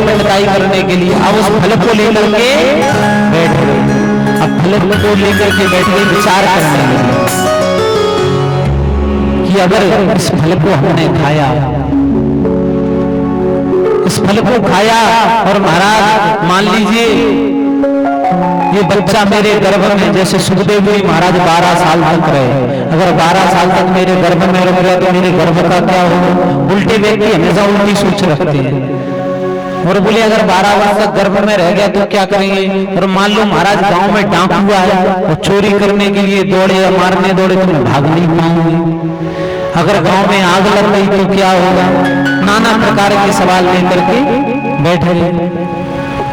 पटकाई करने के लिए। अब उस फल को लेकर के बैठ गए। अब फल को लेकर के बैठ गए, विचार करने लगे कि अगर इस फल को हमने खाया, इस फल को खाया और महाराज मान लीजिए ये बच्चा मेरे गर्भ में, जैसे सुखदेव जी महाराज 12 साल तक रहे, अगर 12 साल तक मेरे गर्भ में रह गया तो मेरे गर्भ का क्या होगा? उल्टे व्यक्ति हमेशा उल्टी सोच रखते हैं और बोले अगर 12 वर्ष तक गर्भ में रह गया तो क्या करेंगे? और मान लो महाराज गांव में डाकू आया और चोरी करने के लिए दौड़े या मारने दौड़े तो मैं भाग नहीं पाऊंगी। अगर गांव में आग लग गई तो क्या होगा? नाना प्रकार के सवाल लेकर के बैठे।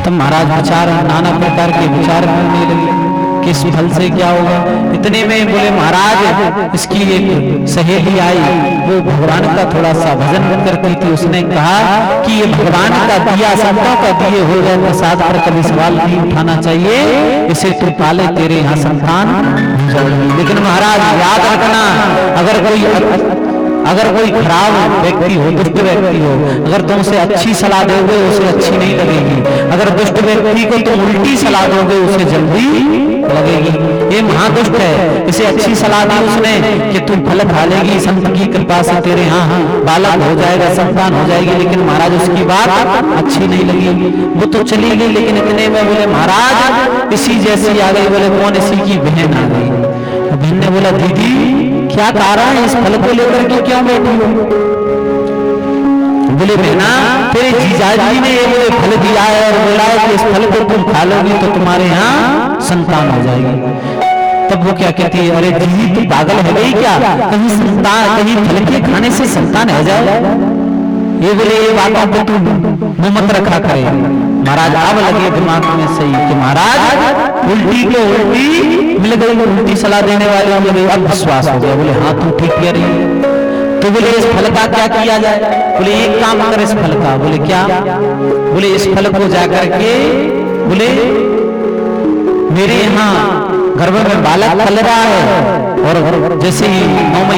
तब महाराज विचार, नाना प्रकार के विचार करने लगे कि इस फल से क्या होगा। इतने में बोले महाराज इसकी एक सहेली आई, वो भगवान का थोड़ा सा भजन करती थी। उसने कहा कि ये भगवान का दिया, संतों का दिए हो गए प्रसाद पर कभी सवाल नहीं उठाना चाहिए, इसे तू पाले तेरे यहाँ संतान हो जाएगी। लेकिन महाराज याद रखना, अगर कोई खराब व्यक्ति हो, दुष्ट व्यक्ति हो, अगर तुम उसे अच्छी सलाह दोगे उसे अच्छी नहीं लगेगी। अगर दुष्ट व्यक्ति को तुम उल्टी सलाह दोगे उसे जल्दी लगेगी। ये महादुष्ट है, इसे अच्छी सलाह दी उसने कि तुम फल खा लेगी, संत की कृपा से तेरे यहाँ बालक हो जाएगा, संतान हो जाएगी। लेकिन महाराज उसकी बात अच्छी नहीं लगी, वो तो चली गई। लेकिन इतने में बोले महाराज इसी जैसी आ गई। बोले कौन? इसी की बहन आ गई। बहन ने बोला दीदी क्या कारण है, इस फल को लेकर के क्यों बैठी हो? बोले बहना तेरे जीजाजी ने ये मुझे फल दिया है और बोला है कि इस फल को तुम खा लोगी तो तुम्हारे यहाँ संतान हो जाएगी। तब वो क्या कहती है, अरे दीदी तू पागल है गई क्या? कहीं संतान, कहीं फल के खाने से संतान हो जाए? ये बोले ये बातों को तू मुंह मत रखा करे। महाराज अब लगे दिमाग में सही कि महाराज उल्टी को उल्टी मिल गई, उल्टी सलाह देने वाले मिल गई। अब विश्वास हो गया। बोले हाँ तुम ठीक कह रही है। तो बोले इस फल का क्या किया जाए? बोले एक काम कर इस फल का। बोले क्या? बोले इस फल को जाकर के बोले मेरे यहाँ गर्भ में बालक पल रहा है और जैसे ही 9 महीने